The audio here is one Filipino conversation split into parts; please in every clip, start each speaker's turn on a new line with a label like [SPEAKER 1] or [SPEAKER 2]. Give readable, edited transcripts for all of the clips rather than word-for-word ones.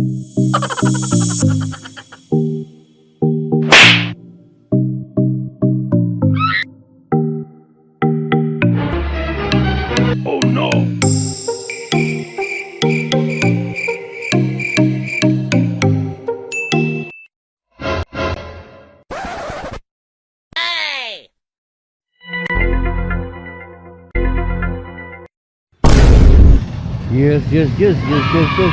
[SPEAKER 1] Oh no!
[SPEAKER 2] Yes.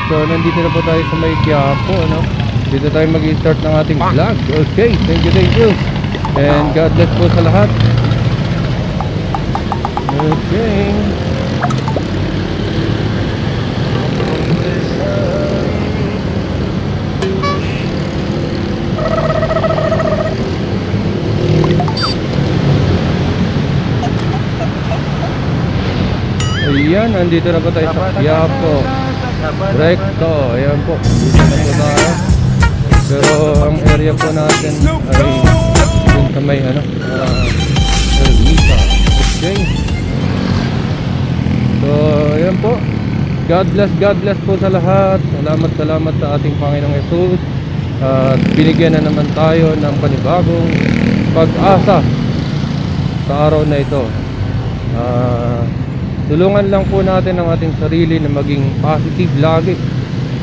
[SPEAKER 2] So, nandito na po tayo sa may Quiapo, no? Dito tayo mag-start ng ating vlog. Okay, thank you. And God bless po sa lahat. Okay. Ayan, nandito na po tayo sa Quiapo. Recto, ayan po. Dito na po tayo. Pero ang area po natin ay dun sa may Ermita. Okay. So, ayan po. God bless po sa lahat. Salamat sa ating Panginoong Jesus. At binigyan na naman tayo ng panibagong pag-asa sa araw na ito. Tulungan lang po natin ang ating sarili na maging positive lagi.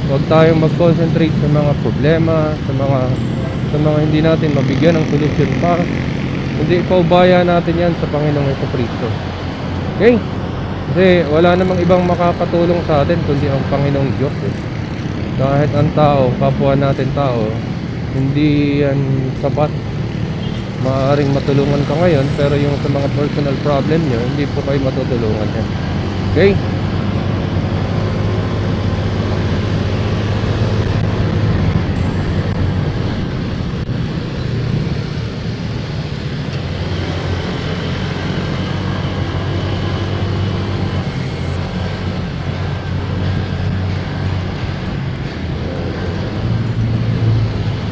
[SPEAKER 2] Huwag tayong mag-concentrate sa mga problema, sa mga hindi natin mabigyan ng solusyon pa. Hindi, paubaya natin yan sa Panginoong Jesucristo. Okay? Kasi wala namang ibang makakatulong sa atin kundi ang Panginoong Diyos. Kahit ang tao, kapwa natin tao, hindi yan sapat. Maaaring matulungan ka ngayon, pero yung sa mga personal problem nyo, hindi po kayo matutulungan yan. Okay?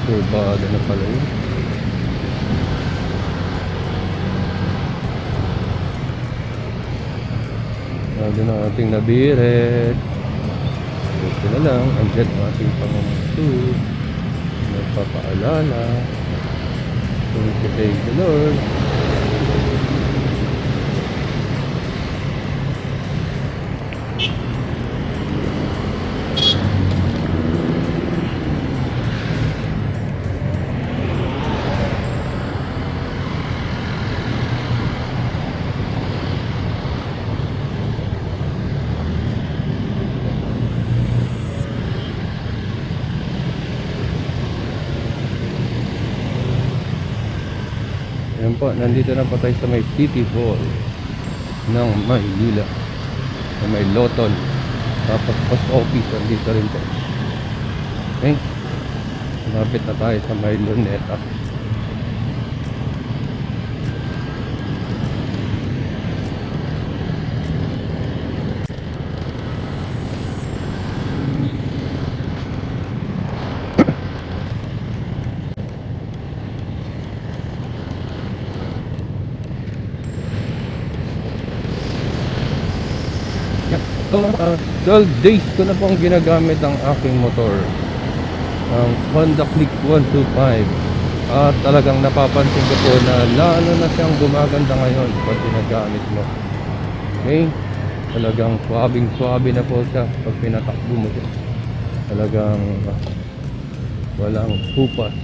[SPEAKER 2] Kurbada na pala yun. Nandun ang ating nabiret. Ito na lang. Andyan ang ating pangamasu. Nagpapaalala. Thank the Lord. Ayan po, nandito na po tayo sa may City Hall ng Maynila, sa may Loton. Tapos post office nandito rin po. Okay, malapit na tayo sa may Luneta. So, 12 days ko na pong ginagamit ang aking motor, ang Honda Click 125. At talagang napapansin ko po na lalo na siyang gumaganda ngayon pag ginagamit mo. Okay, talagang suwabing-suwabe na po siya pag pinatakbo mo siya. Talagang walang hupas.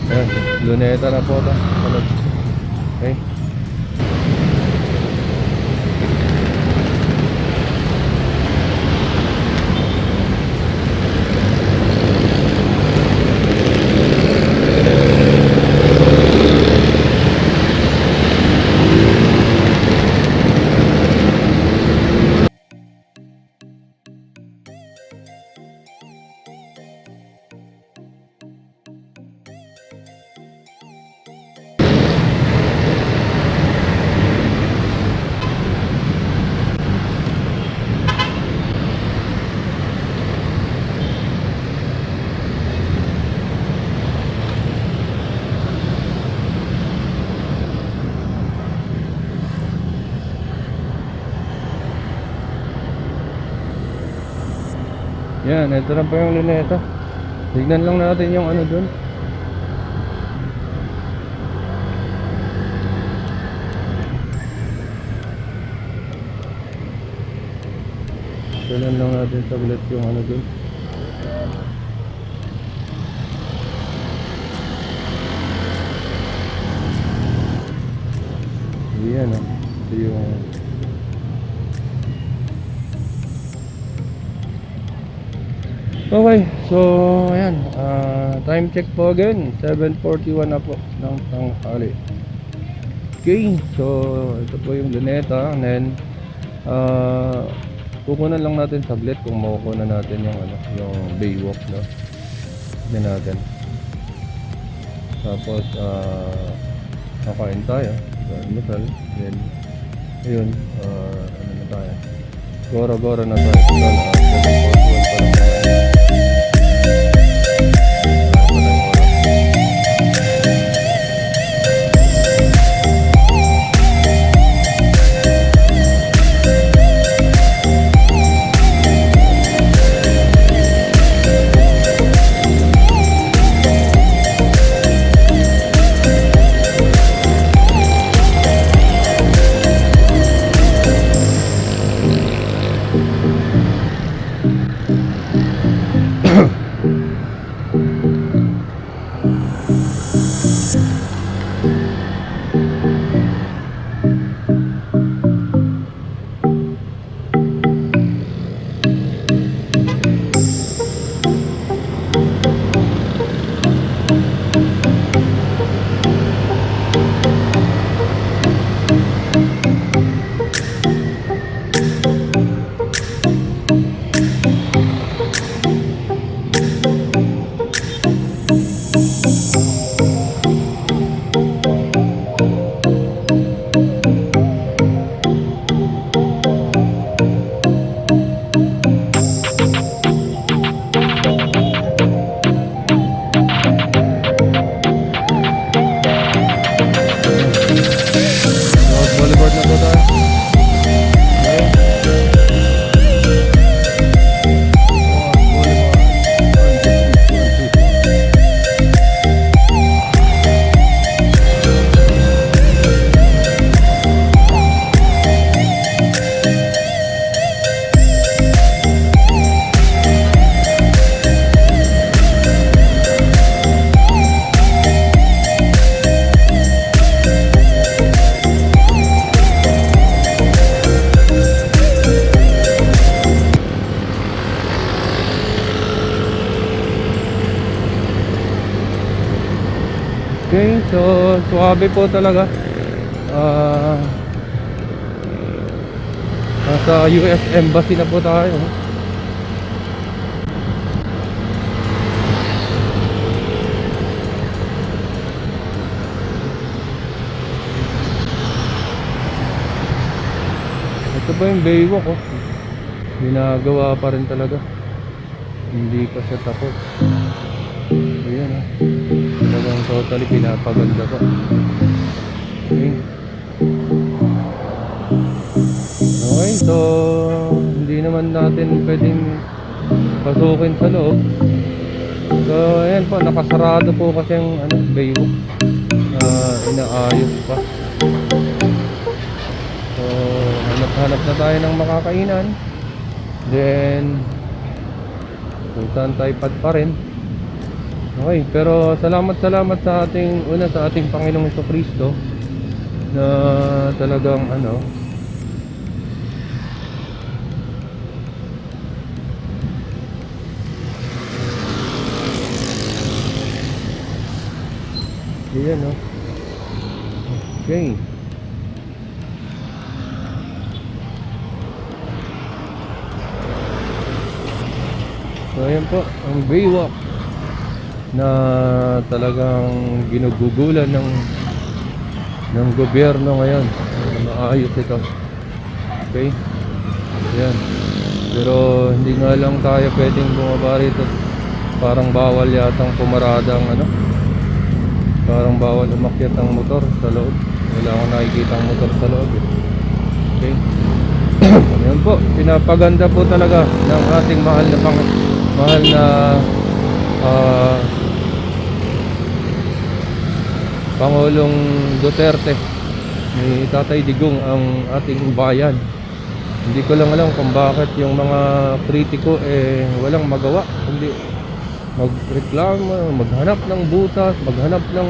[SPEAKER 2] Ayan, Luneta na po ito. Okay. Yan, ito na po yung luneta. Tignan lang natin yung ano dun. Tignan lang natin saglit yung ano dun. Yan ah. Ito yung okay, so ayan, time check po again, 7:41 na po ng tanghali. Okay, so ito po yung luneta, and then kukunan lang natin saglit kung makukunan natin yung ano, yung baywalk, no? Tignan natin. Tapos kakain tayo, almusal, then ayun, ano na tayo, gora-gora na tayo. Total, 7:41 pa lang tayo. Boulevard na po tayo. Okay. Okay, so suwabe po talaga. Nasa US Embassy na po tayo. Ito ba yung baywalk, oh? Ginagawa pa rin talaga. Hindi pa siya tapos. Ayan, oh. Talagang totally pinapaganda pa. Okay. Okay, so hindi naman natin pwedeng pasukin sa loob. So ayan po, nakasarado po kasi yung ano, baywalk. Inaayos pa. So hanap na tayo ng makakainan. Then puntahan tayo pa rin. Okay, pero salamat sa ating sa ating Panginoong Jesucristo na talagang ano, ayan, no? Okay. So ayan po ang baywalk na talagang ginugugulan ng gobyerno ngayon na maayos ito. Okay, yan. Pero hindi nga lang tayo pwedeng bumaba rito. Parang bawal yatang pumarada ang ano, parang bawal umakyat ang motor sa loob. Wala akong nakikita ang motor sa loob, eh. Okay. Yan po, pinapaganda po talaga ng ating mahal na mahal na ah, Pangulong Duterte, ni Tatay Digong ang ating bayan. Hindi ko lang alam kung bakit yung mga kritiko walang magawa kundi magreklamo, maghanap ng butas, maghanap ng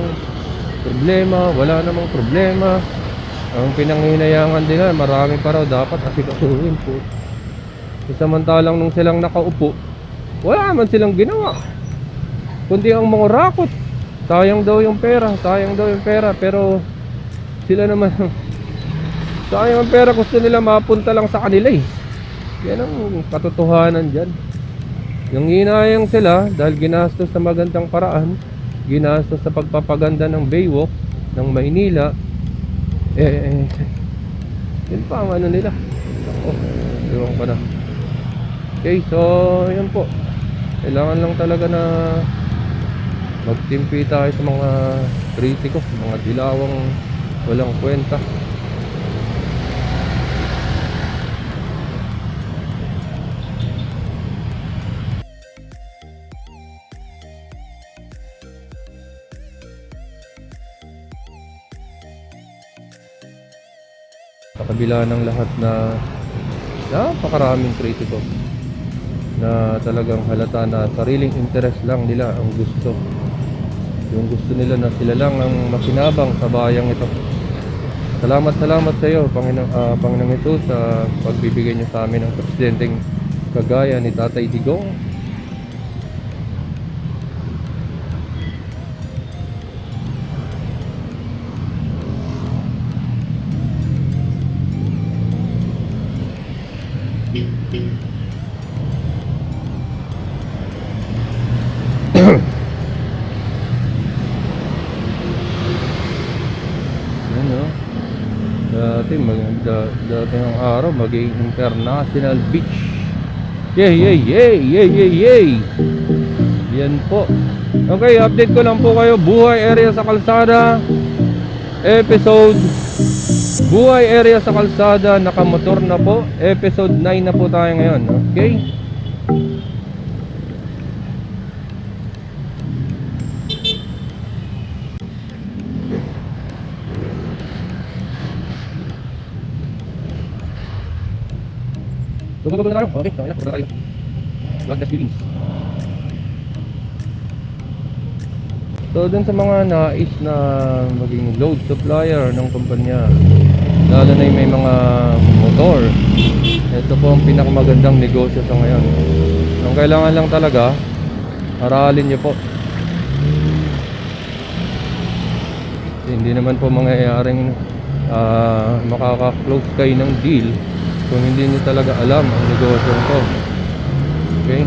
[SPEAKER 2] problema. Wala namang problema. Ang pinanghihinayangan nila, marami pa raw dapat asikasuhin po. Samantalang nung silang nakaupo, wala man silang ginawa kundi ang mga rakot. Sayang daw yung pera, sayang daw yung pera. Pero sila naman sayang ang pera, gusto nila mapunta lang sa kanila eh. Yan ang katotohanan dyan. Yung hinayang sila dahil ginastos sa magandang paraan, ginastos sa pagpapaganda ng Baywalk ng Maynila, yun pa ang ano nila. Ewan ko na. Okay, so yun po. Kailangan lang talaga na magtimpi tayo sa mga kritiko, mga dilawang walang kwenta. Sa kabila ng lahat na napakaraming kritiko na talagang halata na sariling interest lang nila ang gusto. Yung gusto nila na sila lang ang makinabang sa bayang ito. Salamat sa iyo, Panginoong Jesus, sa pagbibigay niyo sa amin ng presidenteng kagaya ni Tatay Digong. Dati ng araw maging International Beach. Yay. Yan po. Okay, update ko lang po kayo. Buhay area sa kalsada episode. Buhay area sa kalsada, nakamotor na po. Episode 9 na po tayo ngayon. Okay. Go na tayo. Okay, tayo na. Tayo. Vlog the feelings. So dun sa mga nais na maging load supplier ng kumpanya, lalo na yung may mga motor, ito po ang pinakamagandang negosyo sa ngayon. Ang kailangan lang talaga, aralin nyo po. Hindi naman po mangyayaring makaka-close kayo ng deal kung hindi nyo talaga alam ang negosyo nito. Okay?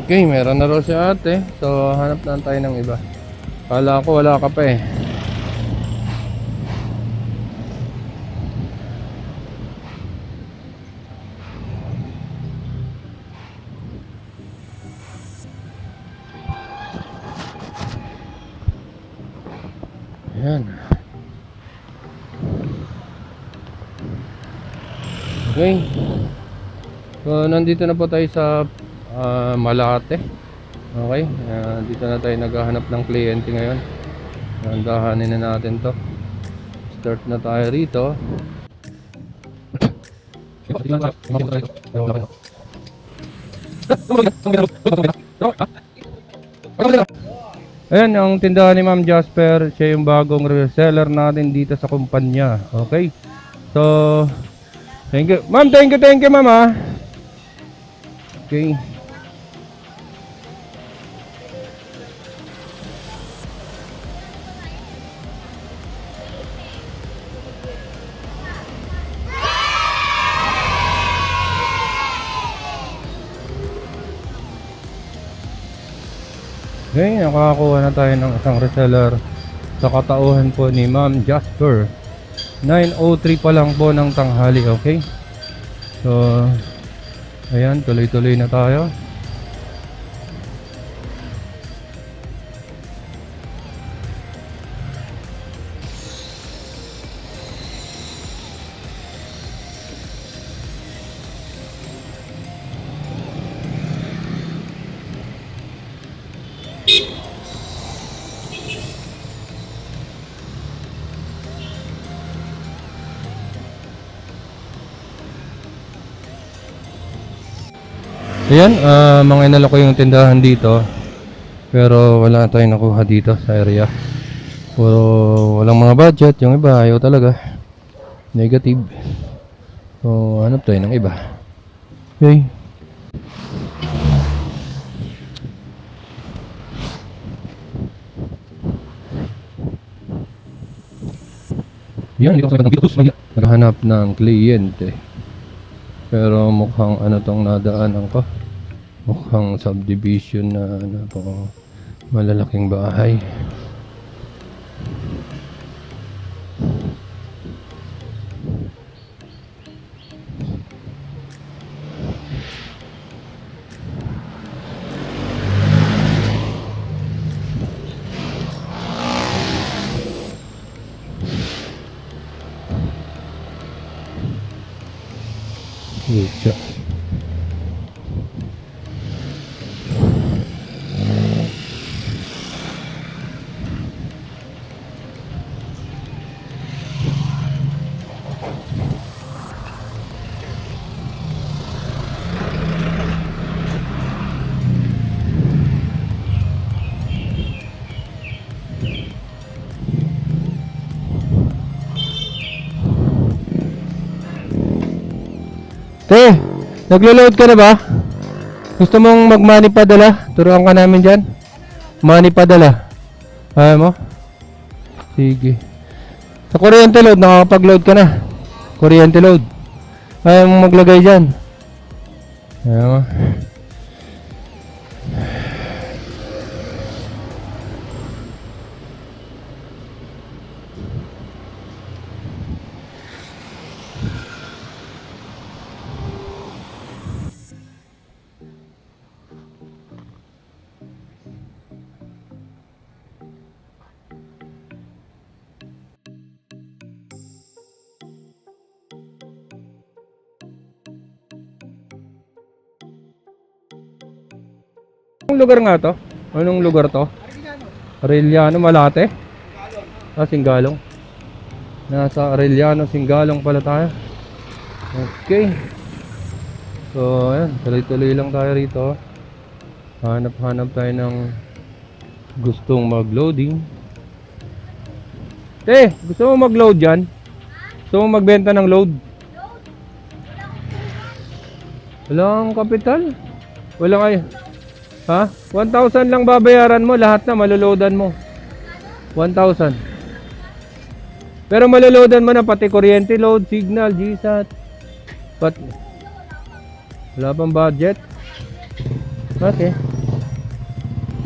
[SPEAKER 2] Okay, meron na raw si ate. So hanap na tayo ng iba. Kala ko wala ka pa eh. Ayan. Okay. So nandito na po tayo sa Malate. Okay, dito na tayo naghahanap ng kliyente ngayon. Dahanin na natin to. Start na tayo rito. Ayan ang tindahan ni Ma'am Jasper. Siya yung bagong reseller natin dito sa kumpanya. Okay, so thank you Ma'am, thank you Ma'am ha. Okay. Okay, nakakakuha na tayo ng isang reseller sa katauhan po ni Ma'am Jasper. 9:03 pa lang po ng tanghali, okay? So, ayan, tuloy-tuloy na tayo. Ayan, mga inalok ko yung tindahan dito. Pero wala tayong nakuha dito sa area. Puro walang mga budget. Yung iba ayaw talaga. Negative. So, hanap tayo ng iba. Okay. Yan, dito ako sa Vitus, naghahanap ng kliyente. Pero mukhang ano tong nadaanan ko. Mukhang subdivision na ano to, malalaking bahay. Lucha. Te, naglo-load ka na ba? Gusto mong mag-money padala? Turuan ka namin dyan. Money padala. Ayaw mo? Sige. Sa kuryente load, nakakapag-load ka na. Kuryente load. Ayaw mo maglagay dyan. Ayaw mo. Anong lugar nga to? Anong lugar to? Arellano, Malate? Singgalong. Nasa Arellano, Singgalong pala tayo. Okay. So, ayan. Tuloy-tuloy lang tayo rito. Hanap-hanap tayo ng gustong mag-loading. Gusto mo mag-load dyan? Gusto mo magbenta ng load? Walang kapital? Walang ay. Ha? 1,000 lang babayaran mo, lahat na maloloadan mo. 1,000. Pero maloloadan mo na pati kuryente load, signal, GSAT. Wala pang budget. Okay.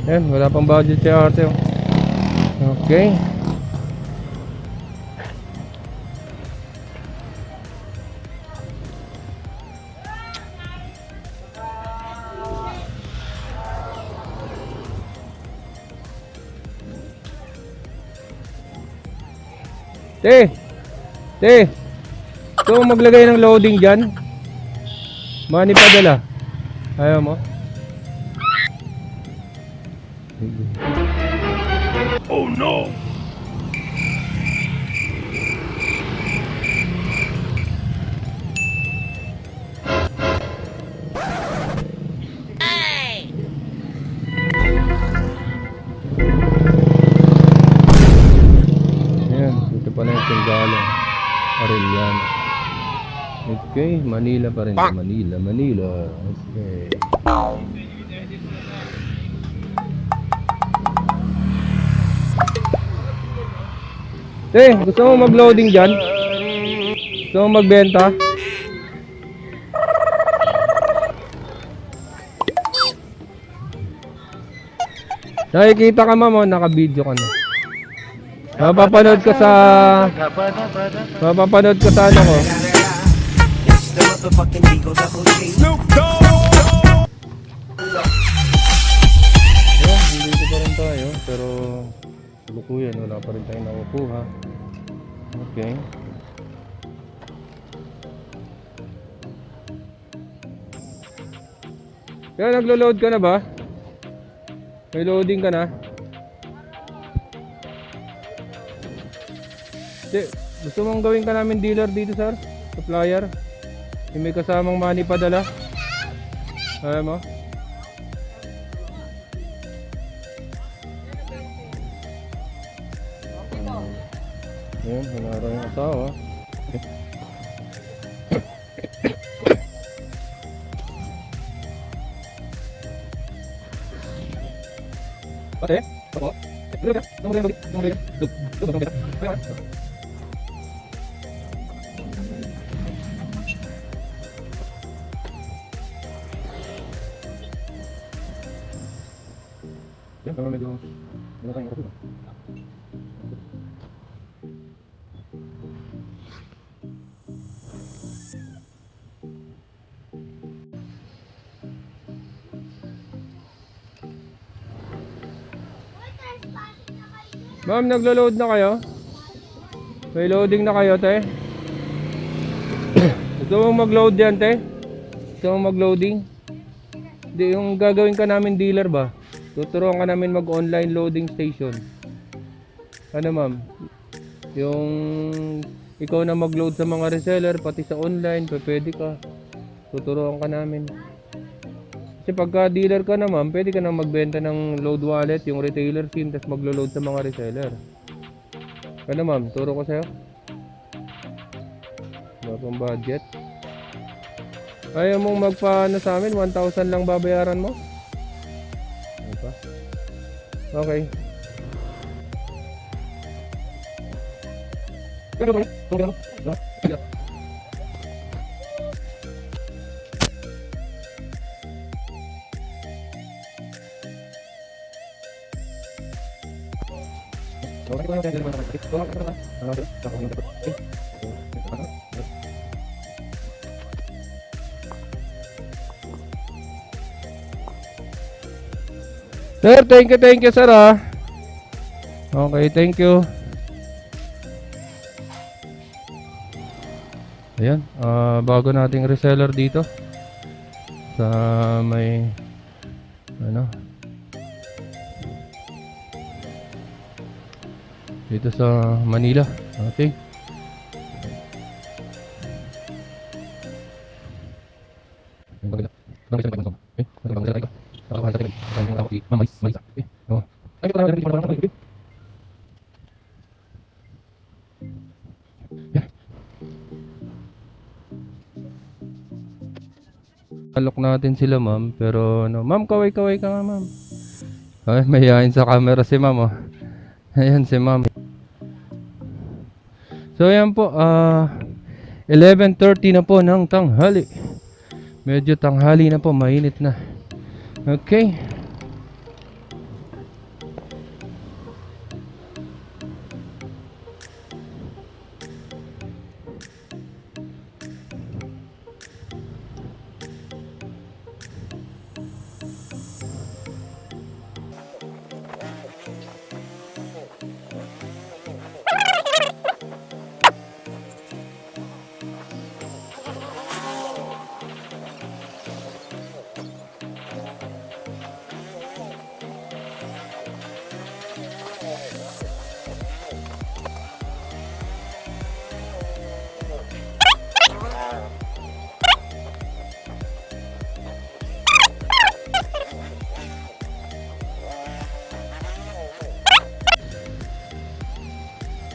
[SPEAKER 2] Yan, wala pang budget si ate. Okay. Gusto mo maglagay ng loading dyan? Money padala. Ayaw mo?
[SPEAKER 1] Oh no!
[SPEAKER 2] Ayan, ito pala yung Singgalong, Arellano. Okay, Manila pa rin. Manila. Okay. Gusto mo mag-loading dyan? Gusto mo magbenta? Nakikita ka ma'am, oh, naka-video ka na. Mapapanood ka sa... Mapapanood ka sa ano ko.
[SPEAKER 1] Snoop Dogg!
[SPEAKER 2] Ayan, dito pa rin tayo. Pero... Lukuyan, wala pa rin tayong nakukuha. Okay. Kaya naglo-load ka na ba? May loading ka na? Di, gusto mong gawin ka namin dealer dito, sir? Supplier? Yung may kasamang money padala? Alam mo? Ayan, hinara yung asawa. Ate? Ako? Yan, medyo wala tayong kapulo. Ma'am, naglo-load na kayo? May loading na kayo, te? Gusto mong mag-load yan, te? Gusto mong mag-loading? Di, yung gagawin ka namin dealer ba? Tuturuan ka namin mag-online loading station. Ano, ma'am? Yung ikaw na mag-load sa mga reseller, pati sa online, pwede ka. Tuturuan ka namin. Kasi pagka dealer ka na, ma'am, pwede ka na magbenta ng load wallet, yung retailer SIM, tapos maglo-load sa mga reseller. Ano, ma'am? Turo ko sa'yo. Wala pang budget. Ayaw mong magpaano sa amin, 1,000 lang babayaran mo? Ano pa? Okay. Sir, thank you sir ah. Okay, thank you. Ayan, bago nating reseller dito sa may ano dito sa Manila. Okay. Alok natin sila, ma'am, pero no, ma'am, kaway-kaway ka nga, ma'am. Ay, mahihain sa camera si ma'am, oh. Ayan si ma'am. So ayan po, 11:30 na po ng tanghali. Medyo tanghali na po, mainit na. Okay.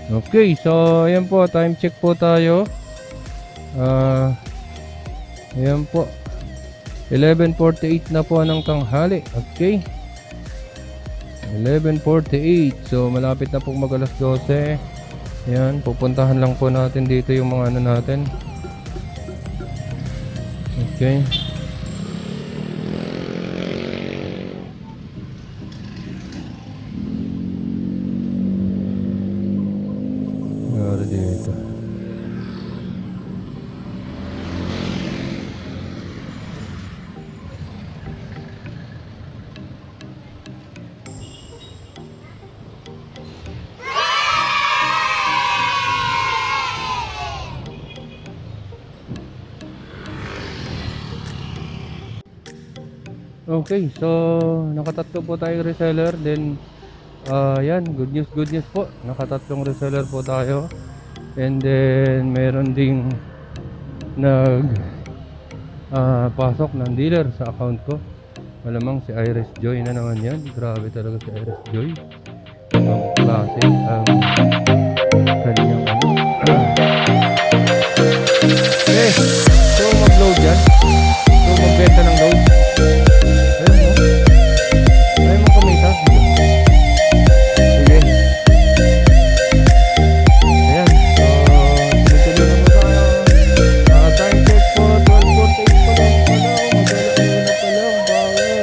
[SPEAKER 2] Okay, so ayan po, time check po tayo. Ayan po, 11:48 na po ng tanghali. Okay, 11:48. So malapit na po mag-alas 12. Ayan, pupuntahan lang po natin dito yung mga ano natin. Okay. Okay, so nakatatlo po tayong reseller. Then yan, good news po. Nakatatlong reseller po tayo. And then meron ding nag pasok ng dealer sa account ko. Malamang si Iris Joy na naman yan. Grabe talaga si Iris Joy. Ibang klase ang kanyang ano. Okay, so mag-load yan. So magbenta ng load. Ayun mo. Ayun mo kumita. Sige. Ayan. So tuloy-tuloy na po tayo. Time check po. 12:48 pa lang. Magdala na pala ang power.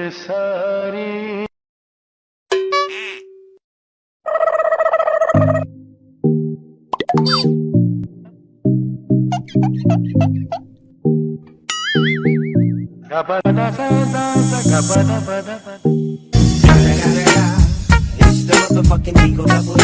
[SPEAKER 1] It's the motherfucking Eagle Double